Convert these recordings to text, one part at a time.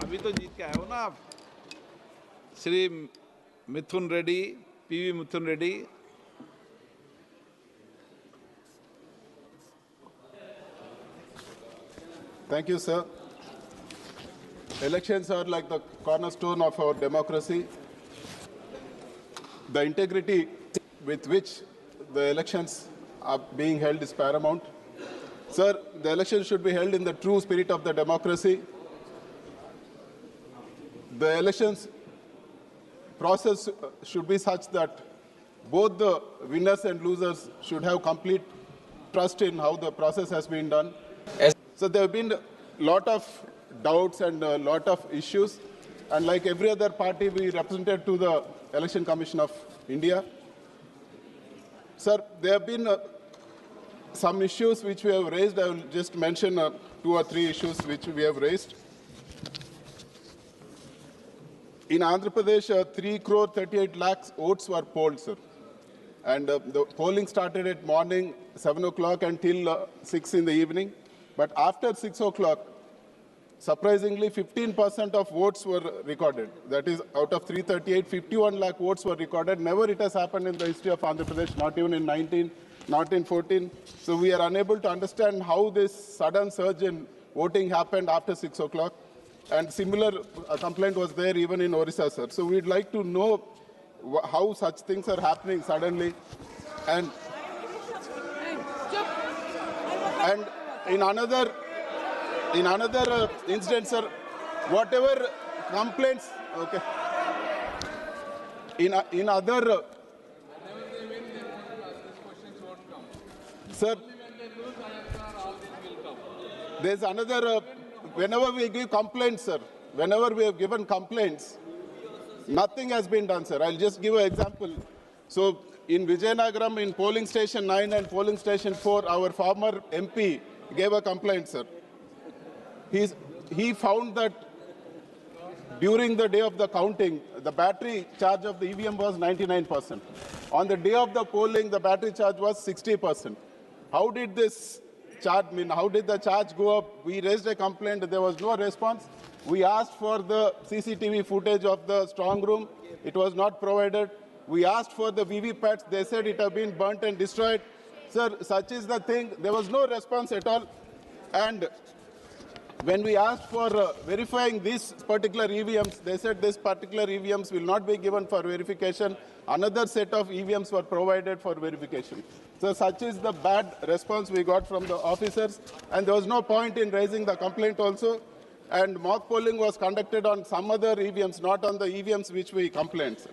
अभी तो जीत के आए हो ना आप। श्री मिथुन Reddy, PV Mithun Reddy. Thank you, sir. Elections are like the cornerstone of our democracy. The integrity with which the elections are being held is paramount. Sir, the elections should be held in the true spirit of the democracy. The elections process should be such that both the winners and losers should have complete trust in how the process has been done. So there have been a lot of doubts and a lot of issues. And like every other party, we represented to the Election Commission of India. Sir, there have been some issues which we have raised. I will just mention 2 or 3 issues which we have raised. In Andhra Pradesh, 3.38 crore votes were polled, sir. And the polling started at morning 7 o'clock until 6 in the evening. But after 6 o'clock, surprisingly, 15% of votes were recorded. That is, out of 338, 51 lakh votes were recorded. Never it has happened in the history of Andhra Pradesh, not even in 19, not in 14. So we are unable to understand how this sudden surge in voting happened after 6 o'clock. And similar complaint was there even in Orissa, sir. So we'd like to know how such things are happening suddenly. And in another incident, sir, whatever complaints, okay. In other, sir, there's another, whenever we give complaints, sir, whenever we have given complaints, nothing has been done, sir. I'll just give an example. So in Vijayanagaram, in polling station 9 and polling station 4, our former MP gave a complaint, sir. He found that during the day of the counting, the battery charge of the EVM was 99%. On the day of the polling, the battery charge was 60%. How did this charge how did the charge go up? We raised a complaint, there was no response. We asked for the CCTV footage of the strong room. It was not provided. We asked for the VVPATs. They said it had been burnt and destroyed. Sir, such is the thing. There was no response at all. And when we asked for verifying these particular EVMs, they said this particular EVMs will not be given for verification. Another set of EVMs were provided for verification. So such is the bad response we got from the officers. And there was no point in raising the complaint also. And mock polling was conducted on some other EVMs, not on the EVMs which we complained, sir.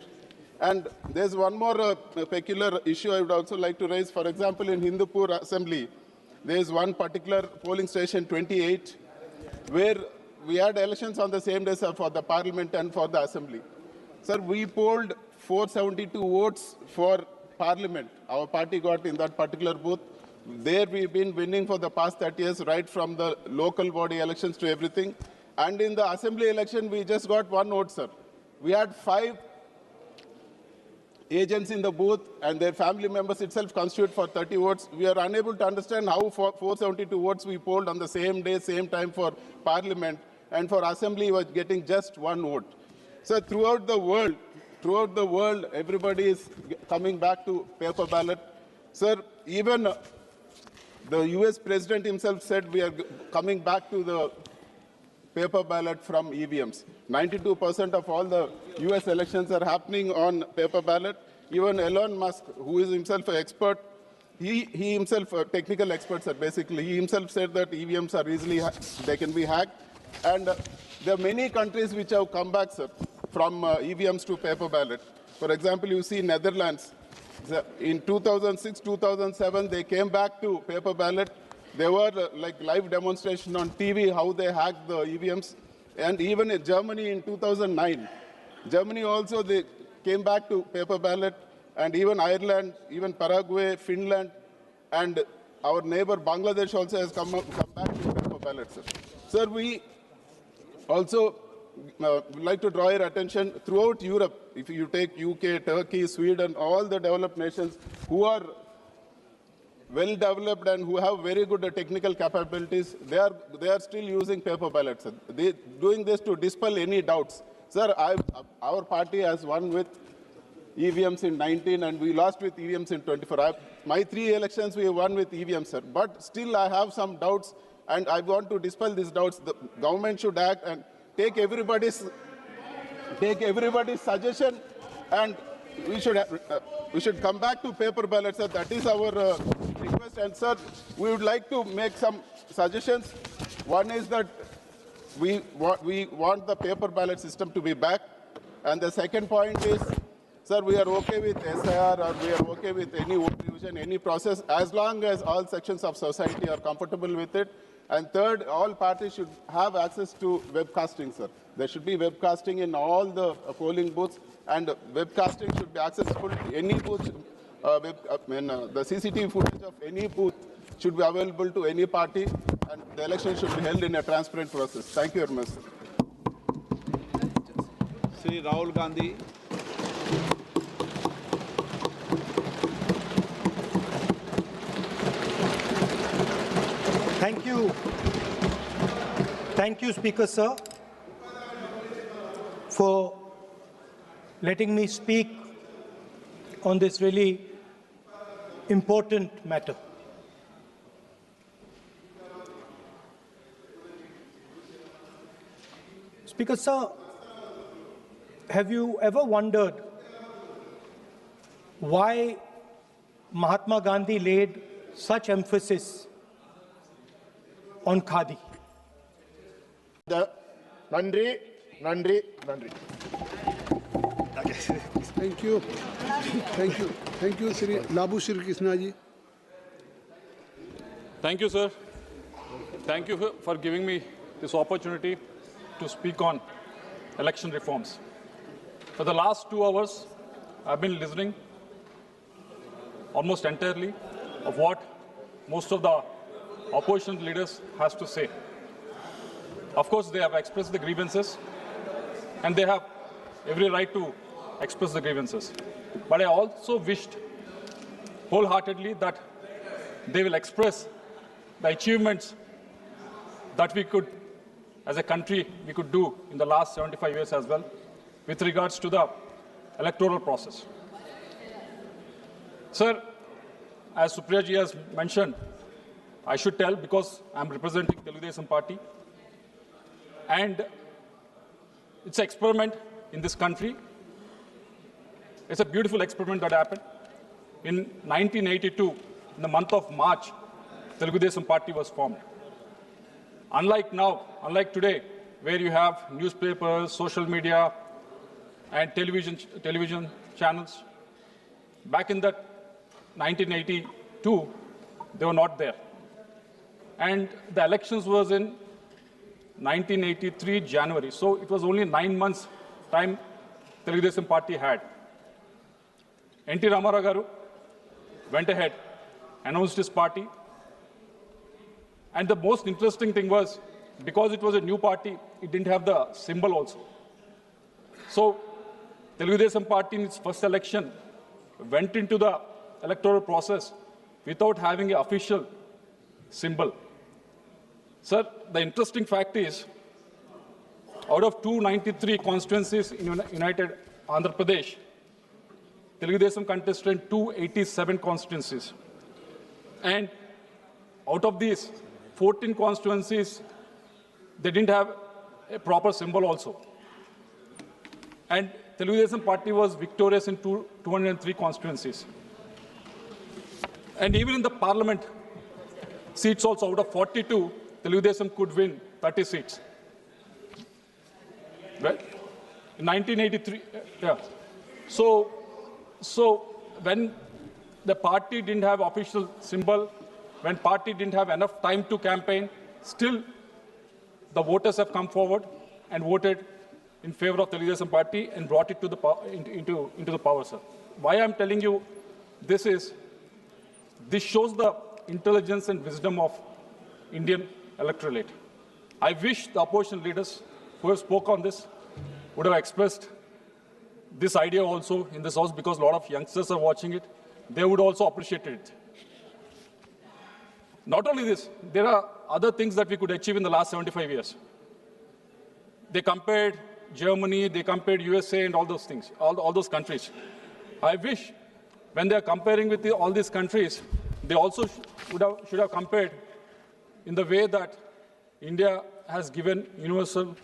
And there's one more peculiar issue I would also like to raise. For example, in Hindupur Assembly, there is one particular polling station, 28, where we had elections on the same day, sir, for the parliament and for the assembly. Sir, we polled 472 votes for parliament. Our party got in that particular booth. There we've been winning for the past 30 years, right from the local body elections to everything. And in the assembly election, we just got 1 vote, sir. We had 5 agents in the booth, and their family members itself constitute for 30 votes. We are unable to understand how for 472 votes we polled on the same day, same time for parliament, and for assembly was getting just 1 vote. So throughout the world, everybody is coming back to paper ballot. Sir, even the US president himself said we are coming back to the paper ballot from EVMs. 92% of all the US elections are happening on paper ballot. Even Elon Musk, who is himself an expert, he himself a technical expert, sir, basically. He himself said that EVMs are easily, they can be hacked. And there are many countries which have come back, sir, from EVMs to paper ballot. For example, you see Netherlands. In 2006, 2007, they came back to paper ballot. There were like live demonstration on TV how they hacked the EVMs. And even in Germany in 2009, Germany also they came back to paper ballot. And even Ireland, even Paraguay, Finland, and our neighbor Bangladesh also has come back to paper ballot, sir. Sir, we also would like to draw your attention throughout Europe. If you take UK, Turkey, Sweden, all the developed nations who are well developed and who have very good technical capabilities, they are still using paper ballots. Sir. They doing this to dispel any doubts. Sir, our party has won with EVMs in 19 and we lost with EVMs in 24. My 3 elections we won with EVMs, sir. But still I have some doubts and I want to dispel these doubts. The government should act and take everybody's suggestion, and we should come back to paper ballots, sir. That is our request. And sir, we would like to make some suggestions. One is that we want the paper ballot system to be back. And the second point is, sir, we are okay with SIR or we are okay with any vote division, any process, as long as all sections of society are comfortable with it. And third, all parties should have access to webcasting, sir. There should be webcasting in all the polling booths, and webcasting should be accessible to any booth. The CCTV footage of any booth should be available to any party, and the election should be held in a transparent process. Thank you very much, sir. Shri Rahul Gandhi. Thank you. Thank you, Speaker, sir, for letting me speak on this really important matter. Speaker, sir, have you ever wondered why Mahatma Gandhi laid such emphasis on khadi? Nandri. Thank you. Thank you, Sri Lavu Shri Krishna ji. Thank you, sir. Thank you for giving me this opportunity to speak on election reforms. For the last 2 hours, I've been listening almost entirely of what most of the opposition leaders has to say. Of course, they have expressed the grievances, and they have every right to express the grievances. But I also wished wholeheartedly that they will express the achievements that we could, as a country, we could do in the last 75 years as well, with regards to the electoral process. Sir, as Supriya ji has mentioned, I should tell because I'm representing Telugu Desam Party, and it's an experiment in this country. It's a beautiful experiment that happened. In 1982, in the month of March, Telugu Desam Party was formed. Unlike now, unlike today, where you have newspapers, social media, and television channels, back in that 1982, they were not there. And the elections was in 1983 January. So it was only 9 months time Telugu Desam Party had. N.T. Ramarao garu went ahead, announced his party. And the most interesting thing was, because it was a new party, it didn't have the symbol also. So Telugu Desam Party in its first election went into the electoral process without having an official symbol. Sir, the interesting fact is, out of 293 constituencies in United Andhra Pradesh, Telugu Desam contested in 287 constituencies. And out of these 14 constituencies, they didn't have a proper symbol also. And Telugu Desam Party was victorious in 203 constituencies. And even in the parliament seats also, out of 42, Telugu Desam could win 30 seats. Right? In 1983, yeah. So when the party didn't have official symbol, when party didn't have enough time to campaign, still the voters have come forward and voted in favor of Telugu Desam Party and brought it to the into the power, sir. Why I'm telling you this is, this shows the intelligence and wisdom of Indian electorate. I wish the opposition leaders who have spoke on this would have expressed this idea also in this house, because a lot of youngsters are watching it. They would also appreciate it. Not only this, there are other things that we could achieve in the last 75 years. They compared Germany, they compared USA and all those things, all those countries. I wish when they are comparing with all these countries, they also should have compared in the way that India has given universal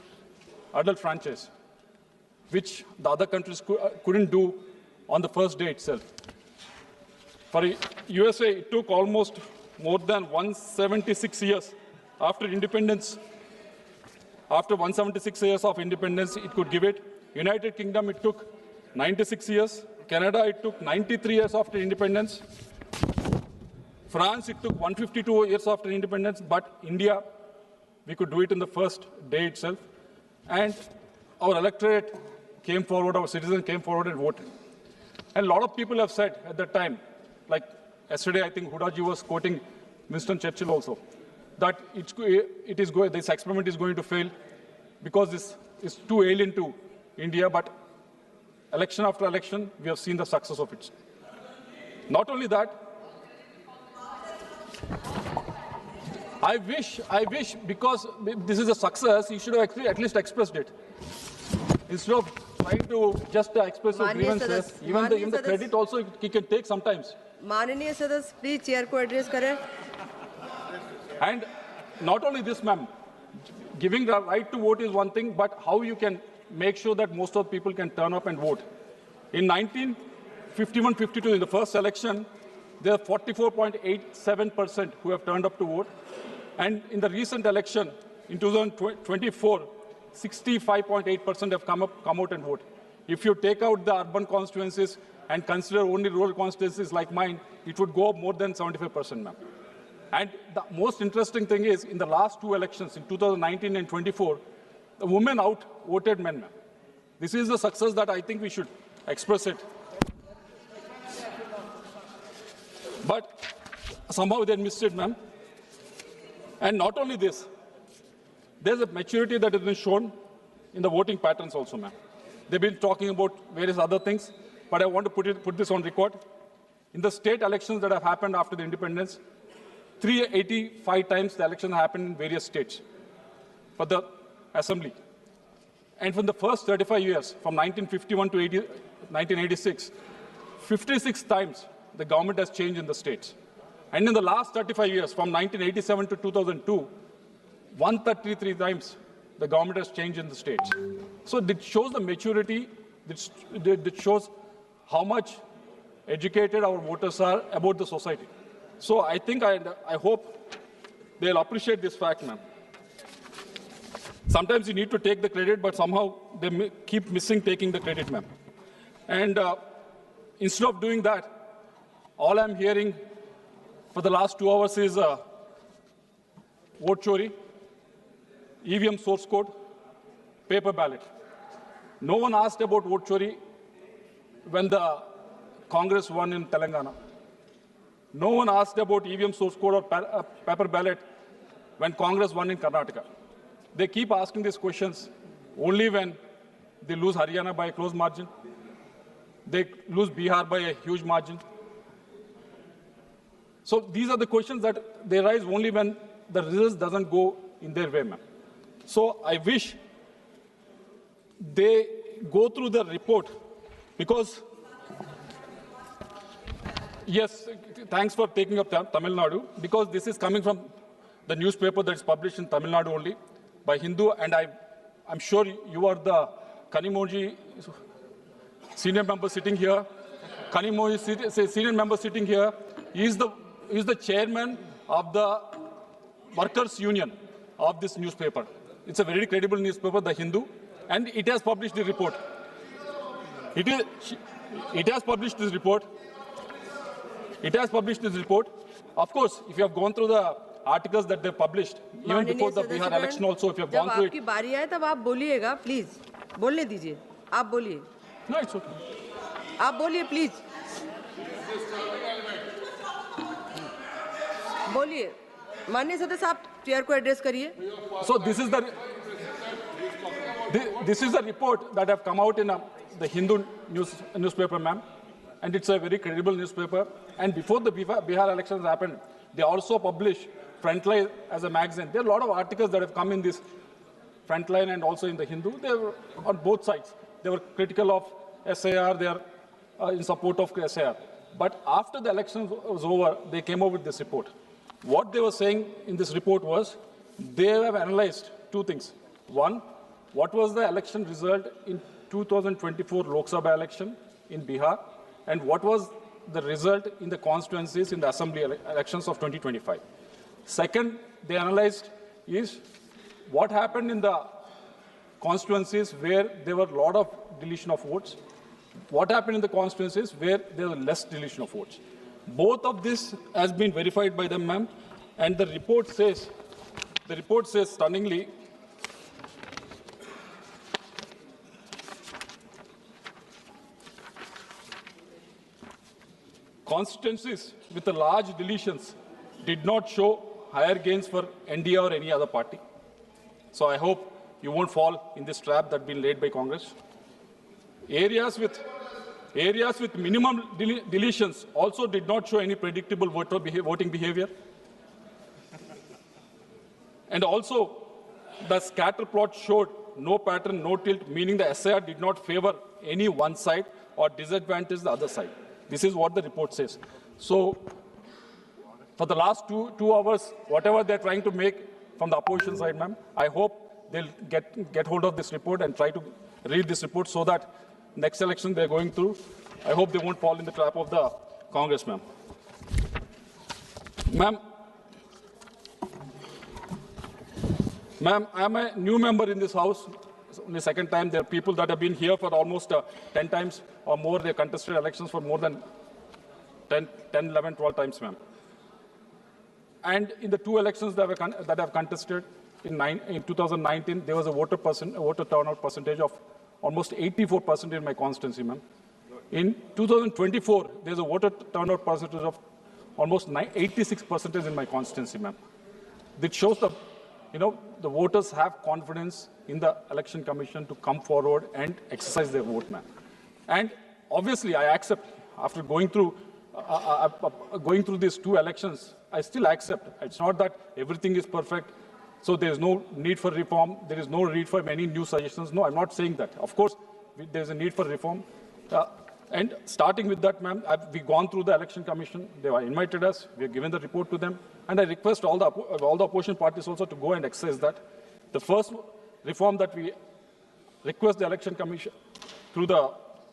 adult franchise, which the other countries couldn't do on the first day itself. For USA, it took almost more than 176 years after independence. After 176 years of independence, it could give it. United Kingdom, it took 96 years. Canada, it took 93 years after independence. France, it took 152 years after independence. But India, we could do it in the first day itself. And our electorate came forward, our citizens came forward and voted. And a lot of people have said at that time, like yesterday, I think Hudaji was quoting Winston Churchill also, that this experiment is going to fail because this is too alien to India. But election after election, we have seen the success of it. Not only that, I wish, because this is a success, you should have actually at least expressed it. Instead of trying to just express your grievances, even the credit also he can take sometimes. माननीय सदस्य, please chair को address करें. And not only this, ma'am, giving the right to vote is one thing, but how you can make sure that most of the people can turn up and vote. In 1951-52, in the first election, there are 44.87% who have turned up to vote. And in the recent election, in 2024, 65.8% have come out and vote. If you take out the urban constituencies and consider only rural constituencies like mine, it would go up more than 75%, ma'am. And the most interesting thing is, in the last two elections, in 2019 and 24, the women out-voted men, ma'am. This is a success that I think we should express it. But somehow they missed it, ma'am. And not only this, there's a maturity that has been shown in the voting patterns also, ma'am. They've been talking about various other things, but I want to put this on record. In the state elections that have happened after the independence, 385 times the elections happened in various states for the assembly. And from the first 35 years, from 1951 to 1986, 56 times the government has changed in the states. And in the last 35 years, from 1987 to 2002, 133 times the government has changed in the states. So it shows the maturity, it shows how much educated our voters are about the society. So I think, I hope they'll appreciate this fact, ma'am. Sometimes you need to take the credit, but somehow they keep missing taking the credit, ma'am. And instead of doing that, all I'm hearing for the last 2 hours is vote chori, EVM source code, paper ballot. No one asked about vote chori when the Congress won in Telangana. No one asked about EVM source code or paper ballot when Congress won in Karnataka. They keep asking these questions only when they lose Haryana by a close margin. They lose Bihar by a huge margin. So these are the questions that they raise only when the results doesn't go in their way, ma'am. So I wish they go through the report, because, yes, thanks for taking up Tamil Nadu, because this is coming from the newspaper that is published in Tamil Nadu only by Hindu, and I'm sure you are the Kanimoji senior member sitting here. Kanimoji senior member sitting here. He is the chairman of the workers' union of this newspaper. It's a very credible newspaper, the Hindu, and it has published the report. It has published this report. It has published this report. Of course, if you have gone through the articles that they published, even before the Bihar election also, if you have gone through it. जब आपकी बारी आए तब आप बोलिएगा, please बोलने दीजिए. आप बोलिए. No, it's okay. आप बोलिए, प्लीज. बोलिए. माननीय सदस्य, आप चेयर को एड्रेस करिए. So this is the report that have come out in the Hindu newspaper, ma'am, and it's a very credible newspaper. And before the Bihar elections happened, They also publish Frontline as a magazine. There are a lot of articles that have come in this Frontline and also in the Hindu. They were on both sides. They were critical of SAR. They are in support of SAR. But after the election was over, they came up with this report. What they were saying in this report was they have analyzed two things. One, what was the election result in 2024 Lok Sabha election in Bihar, and what was the result in the constituencies in the assembly elections of 2025. Second, they analyzed is what happened in the constituencies where there were a lot of deletion of votes, what happened in the constituencies where there was less deletion of votes. Both of this has been verified by them, ma'am, and the report says stunningly, constituencies with the large deletions did not show higher gains for NDA or any other party. So I hope you won't fall in this trap that's been laid by Congress. Areas with minimum deletions also did not show any predictable voting behavior. And also, the scatter plot showed no pattern, no tilt, meaning the SIR did not favor any one side or disadvantage the other side. This is what the report says. So, for the last two hours, whatever they're trying to make from the opposition side, ma'am, I hope they'll get hold of this report and try to read this report so that next election they're going through, I hope they won't fall in the trap of the Congress, ma'am. Ma'am, I'm a new member in this House. It's only the second time. There are people that have been here for almost 10 times or more. They contested elections for more than 10, 11, 12 times, ma'am. And in the two elections that I've contested in 2019, there was a voter turnout percentage of almost 84% in my constituency, ma'am. In 2024, there's a voter turnout percentage of almost 86% in my constituency, ma'am. This shows the voters have confidence in the election commission to come forward and exercise their vote, ma'am. And obviously, I accept, after going through these two elections, I still accept. It's not that everything is perfect, so there is no need for reform. There is no need for many new suggestions. No, I'm not saying that. Of course, there's a need for reform. And starting with that, ma'am, we've gone through the election commission. They have invited us. We have given the report to them. And I request all the opposition parties also to go and exercise that. The first reform that we request the election commission through the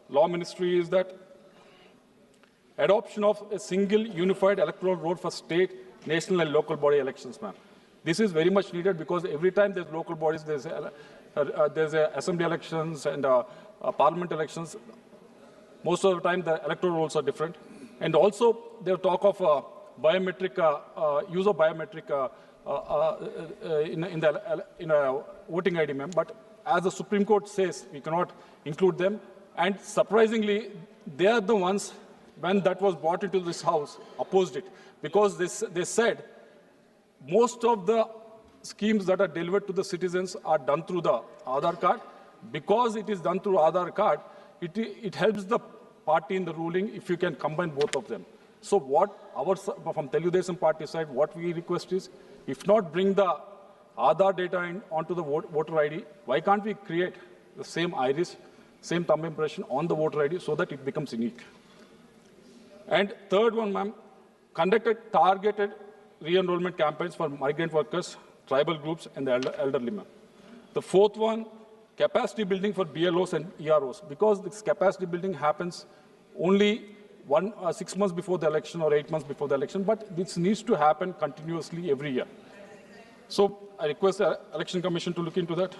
law ministry is that adoption of a single unified electoral roll for state, national and local body elections, ma'am. This is very much needed because every time there's local bodies, there's assembly elections and parliament elections. Most of the time, the electoral rolls are different. And also, there's talk of use of biometric in a voting ID, ma'am. But as the Supreme Court says, we cannot include them. And surprisingly, they are the ones, when that was brought into this House, opposed it. Because they said most of the schemes that are delivered to the citizens are done through the Aadhaar card. Because it is done through Aadhaar card, it helps the party in the ruling if you can combine both of them. So what from Telugudesam party side, what we request is, if not bring the Aadhaar data onto the voter ID, why can't we create the same iris, same thumb impression on the voter ID so that it becomes unique? And third one, ma'am, conducted targeted re-enrollment campaigns for migrant workers, tribal groups, and the elderly, ma'am. The fourth one, capacity building for BLOs and EROs, because this capacity building happens only 6 months before the election or 8 months before the election, but this needs to happen continuously every year. So I request the Election Commission to look into that.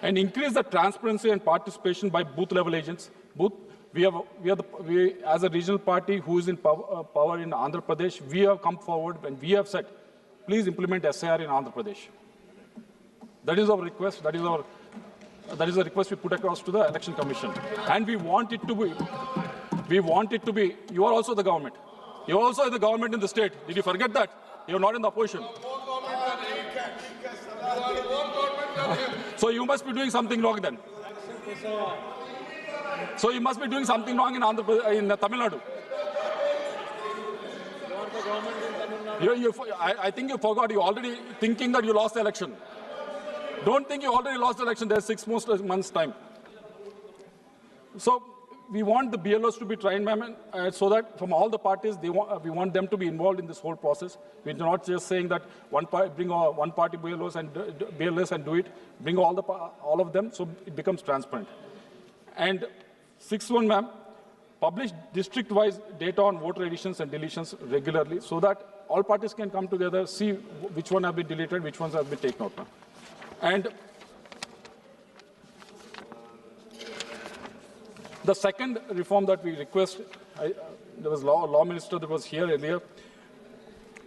And increase the transparency and participation by booth-level agents. We, as a regional party who is in power in Andhra Pradesh, we have come forward and we have said, please implement SIR in Andhra Pradesh. That is our request. That is the request we put across to the Election Commission. And we want it to be, you are also the government. You are also the government in the state. Did you forget that? You are not in the opposition. So you must be doing something wrong then. So you must be doing something wrong in Tamil Nadu. I think you forgot. You're already thinking that you lost the election. Don't think you already lost the election. There's 6 months time. So we want the BLOs to be trained, ma'am, so that from all the parties, we want them to be involved in this whole process. We're not just saying that bring one party BLOs and do it. Bring all of them, so it becomes transparent. And 6th one, ma'am, publish district-wise data on voter additions and deletions regularly, so that all parties can come together, see which one have been deleted, which ones have been taken out, ma'am. And the second reform that we request, there was law minister that was here earlier,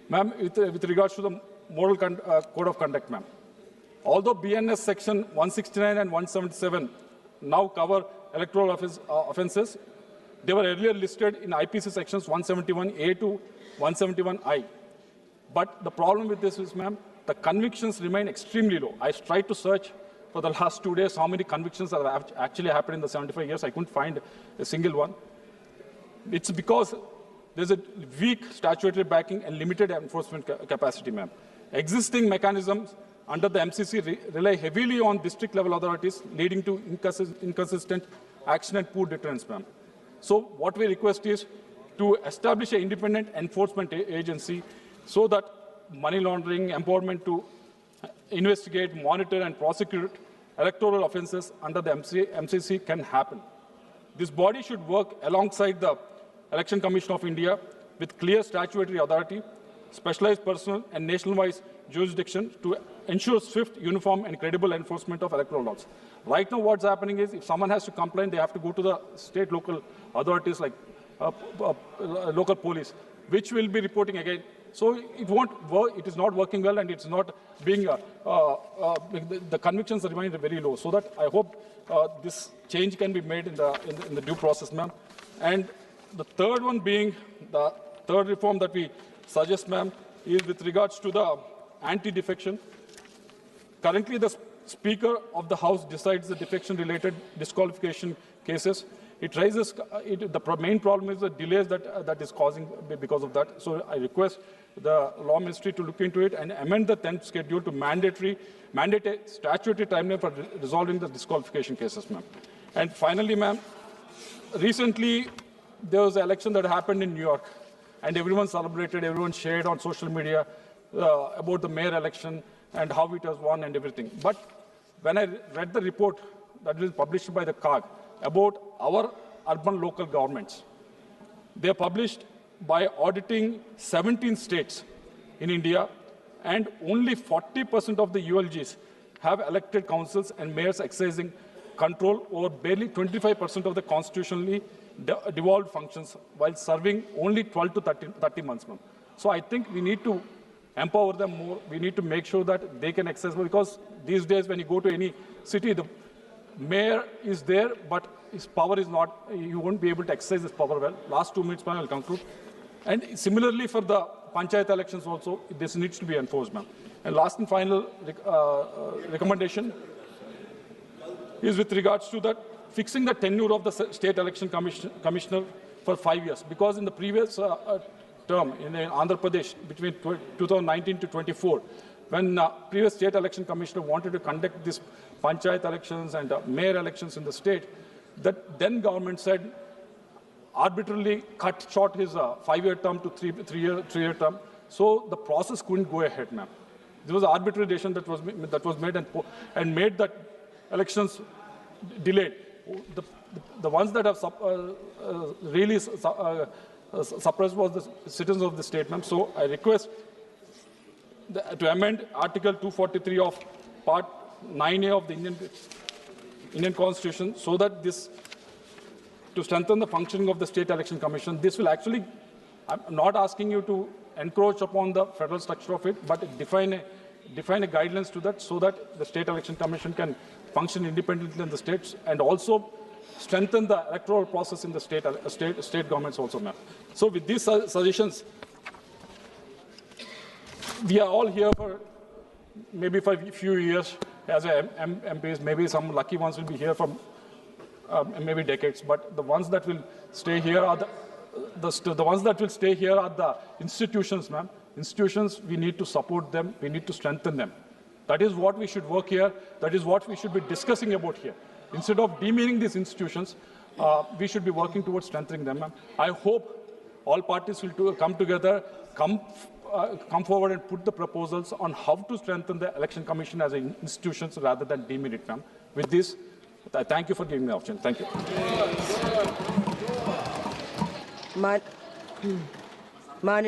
ma'am, with regards to the moral code of conduct, ma'am. Although BNS section 169 and 177 now cover electoral offences, they were earlier listed in IPC sections 171A to 171I. But the problem with this is, ma'am, the convictions remain extremely low. I tried to search for the last 2 days how many convictions have actually happened in the 75 years. I couldn't find a single one. It's because there's a weak statutory backing and limited enforcement capacity, ma'am. Existing mechanisms under the MCC rely heavily on district-level authorities, leading to inconsistent action and poor deterrence, ma'am. So what we request is to establish an independent enforcement agency so that money laundering, empowerment to investigate, monitor, and prosecute electoral offences under the MCC can happen. This body should work alongside the Election Commission of India with clear statutory authority, specialized personnel, and nationwide jurisdiction to ensure swift, uniform, and credible enforcement of electoral laws. Right now, what's happening is if someone has to complain, they have to go to the state local authorities like local police, which will be reporting again. So it won't work. It is not working well, and it's not being. The convictions remain very low. So that I hope this change can be made in the due process, ma'am. And the third one being the third reform that we suggest, ma'am, is with regards to the anti-defection. Currently, the Speaker of the House decides the defection-related disqualification cases. It raises the main problem is the delays that is causing because of that. So I request the Law Ministry to look into it and amend the 10th schedule to mandate a statutory timeline for resolving the disqualification cases, ma'am. And finally, ma'am, recently there was an election that happened in New York, and everyone celebrated, everyone shared on social media about the mayor election and how it was won and everything. But when I read the report that was published by the CAG about our urban local governments, they are published by auditing 17 states in India, and only 40% of the ULGs have elected councils and mayors exercising control over barely 25% of the constitutionally devolved functions, while serving only 12 to 30 months, ma'am. So I think we need to empower them more. We need to make sure that they can access, because these days when you go to any city, the mayor is there, but his power is not, you won't be able to exercise his power well. Last 2 minutes, ma'am, I'll conclude. And similarly for the panchayat elections also, this needs to be enforced, ma'am. And last and final recommendation is with regards to that fixing the tenure of the state election commissioner for 5 years. Because in the previous term in Andhra Pradesh, between 2019 to 24, when previous state election commissioner wanted to conduct these panchayat elections and mayor elections in the state, that then government said arbitrarily cut short his 5-year term to three-year term. So the process couldn't go ahead, ma'am. There was an arbitrary decision that was made and made that elections delayed. The ones that have really suppressed was the citizens of the state, ma'am. So I request to amend Article 243 of Part 9A of the Indian Constitution, so that this, to strengthen the functioning of the State Election Commission, this will actually, I'm not asking you to encroach upon the federal structure of it, but define a guidelines to that, so that the State Election Commission can function independently in the states, and also strengthen the electoral process in the state governments also, ma'am. So with these suggestions, we are all here for maybe for a few years as MPs. Maybe some lucky ones will be here for maybe decades. But the ones that will stay here are the ones that will stay here are the institutions, ma'am. Institutions, we need to support them, we need to strengthen them. That is what we should work here, that is what we should be discussing about here. Instead of demeaning these institutions, we should be working towards strengthening them. I hope all parties will come together, come forward and put the proposals on how to strengthen the Election Commission as an institution rather than demean it, ma'am. With this, I thank you for giving me the option. Thank you. मान